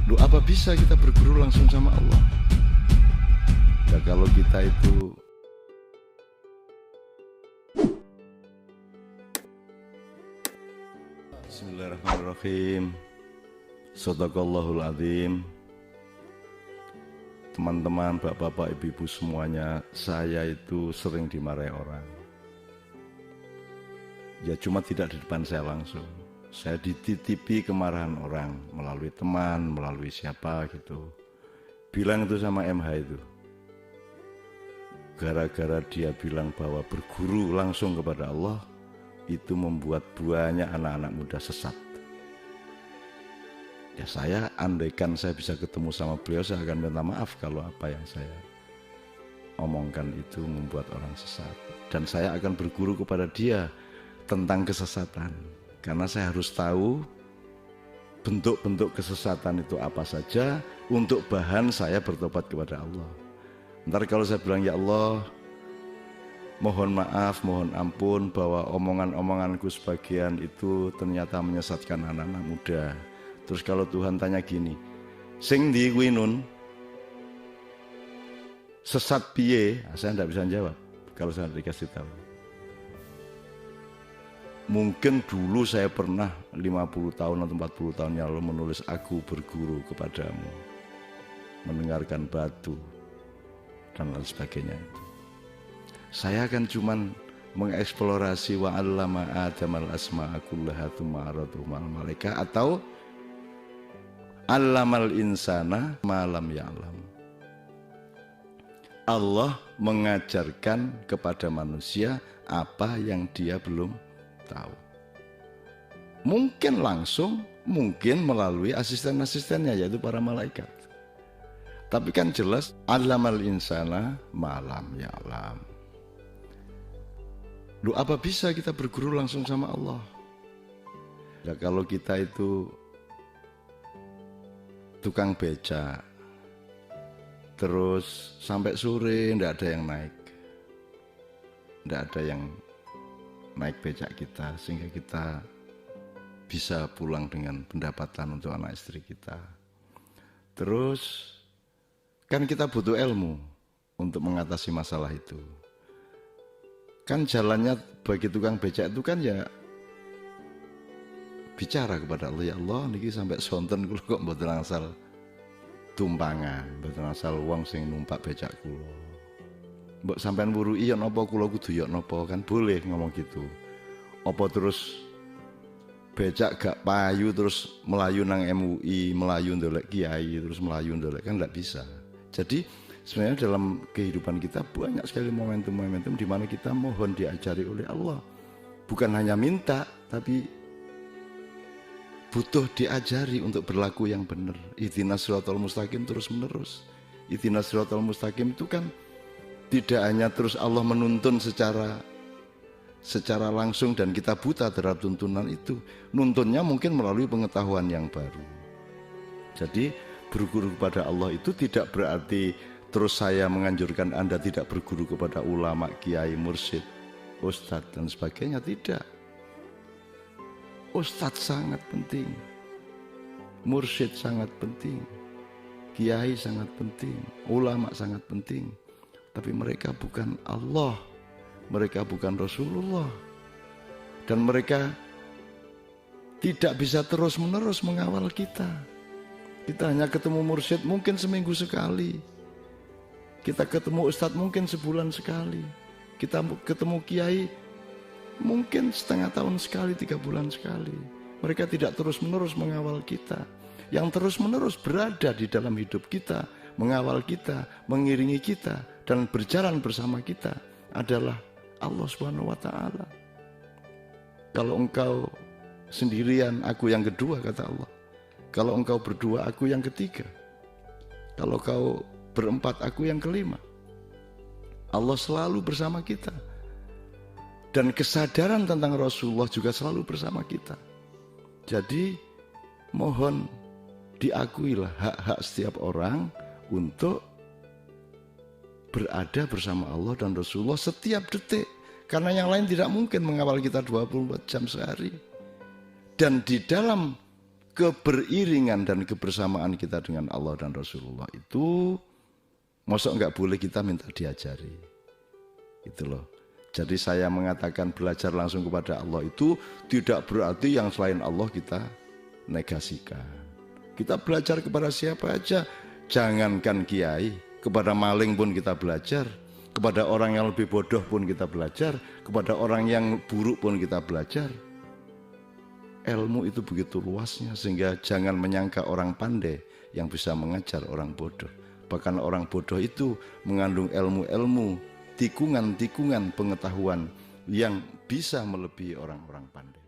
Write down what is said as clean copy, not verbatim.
Loh, apa bisa kita berguru langsung sama Allah? Ya kalau kita itu Bismillahirrahmanirrahim. Shadaqallahul adzim. Teman-teman, bapak-bapak, ibu-ibu semuanya, saya itu sering dimarahi orang. Ya cuma tidak di depan saya langsung. Saya dititipi kemarahan orang melalui teman, melalui siapa gitu. Bilang itu sama MH itu. Gara-gara dia bilang bahwa berguru langsung kepada Allah, itu membuat banyak anak-anak muda sesat. Ya saya, andaikan saya bisa ketemu sama beliau, saya akan minta maaf kalau apa yang saya omongkan itu membuat orang sesat. Dan saya akan berguru kepada dia tentang kesesatan. Karena saya harus tahu bentuk-bentuk kesesatan itu apa saja untuk bahan saya bertobat kepada Allah. Ntar kalau saya bilang, ya Allah, mohon maaf, mohon ampun bahwa omongan-omonganku sebagian itu ternyata menyesatkan anak-anak muda. Terus kalau Tuhan tanya gini, sing ndi kuwi nun? Sesat piye? Nah, saya tidak bisa jawab kalau saya dikasih tahu. Mungkin dulu saya pernah 50 tahun atau 40 tahun yang lalu menulis aku berguru kepadamu, mendengarkan batu dan lain sebagainya. Saya akan cuman mengeksplorasi wa 'allama Adamal asma'a kullaha tsumma 'aradahum 'alal malaika atau allamal insana ma lam ya'lam. Allah mengajarkan kepada manusia apa yang dia belum tahu. Mungkin langsung, mungkin melalui asisten-asistennya yaitu para malaikat. Tapi kan jelas allamal insana ma lam ya'lam. Loh, apa bisa kita berguru langsung sama Allah? Ya kalau kita itu tukang becak, terus sampai sore tidak ada yang naik, tidak ada yang naik becak kita, sehingga kita bisa pulang dengan pendapatan untuk anak istri kita. Terus kan kita butuh ilmu untuk mengatasi masalah itu. Kan jalannya bagi tukang becak itu kan ya bicara kepada Allah, ya Allah niki sampai sonten kula kok mboten angsal tumpangan, mboten angsal wong sing numpak becak kula. Mbok sampean wurui ya napa kula kudu ya napa, kan boleh ngomong gitu. Apa terus becak gak payu terus melayu nang MUI, melayu ndolek kiai, terus melayu ndolek, kan enggak bisa. Jadi sebenarnya dalam kehidupan kita banyak sekali momentum-momentum di mana kita mohon diajari oleh Allah. Bukan hanya minta, tapi butuh diajari untuk berlaku yang benar. Ihdinas siratal mustaqim terus menerus. Ihdinas siratal mustaqim itu kan tidak hanya terus Allah menuntun secara langsung dan kita buta terhadap tuntunan itu. Nuntunnya mungkin melalui pengetahuan yang baru. Jadi berguru kepada Allah itu tidak berarti terus saya menganjurkan Anda tidak berguru kepada ulama, kiai, mursyid, ustadz dan sebagainya. Tidak. Ustadz sangat penting, mursyid sangat penting, kiai sangat penting, ulama sangat penting. Tapi mereka bukan Allah, mereka bukan Rasulullah. Dan mereka tidak bisa terus-menerus mengawal kita. Kita hanya ketemu mursyid mungkin seminggu sekali. Kita ketemu ustadz mungkin sebulan sekali. Kita ketemu kiai mungkin setengah tahun sekali, 3 bulan sekali. Mereka tidak terus-menerus mengawal kita. Yang terus-menerus berada di dalam hidup kita, mengawal kita, mengiringi kita, dan berjalan bersama kita adalah Allah Subhanahu wa Ta'ala. Kalau engkau sendirian, aku yang kedua, kata Allah. Kalau engkau berdua, aku yang ketiga. Kalau kau berempat, aku yang kelima. Allah selalu bersama kita. Dan kesadaran tentang Rasulullah juga selalu bersama kita. Jadi mohon diakuilah hak-hak setiap orang untuk berada bersama Allah dan Rasulullah setiap detik. Karena yang lain tidak mungkin mengawal kita 24 jam sehari. Dan di dalam keberiringan dan kebersamaan kita dengan Allah dan Rasulullah itu mosok nggak boleh kita minta diajari. Itu loh. Jadi saya mengatakan belajar langsung kepada Allah itu tidak berarti yang selain Allah kita negasikan. Kita belajar kepada siapa aja, jangankan kiai, kepada maling pun kita belajar, kepada orang yang lebih bodoh pun kita belajar, kepada orang yang buruk pun kita belajar. Ilmu itu begitu luasnya sehingga jangan menyangka orang pandai yang bisa mengajar orang bodoh. Bahkan orang bodoh itu mengandung ilmu-ilmu, tikungan-tikungan pengetahuan yang bisa melebihi orang-orang pandai.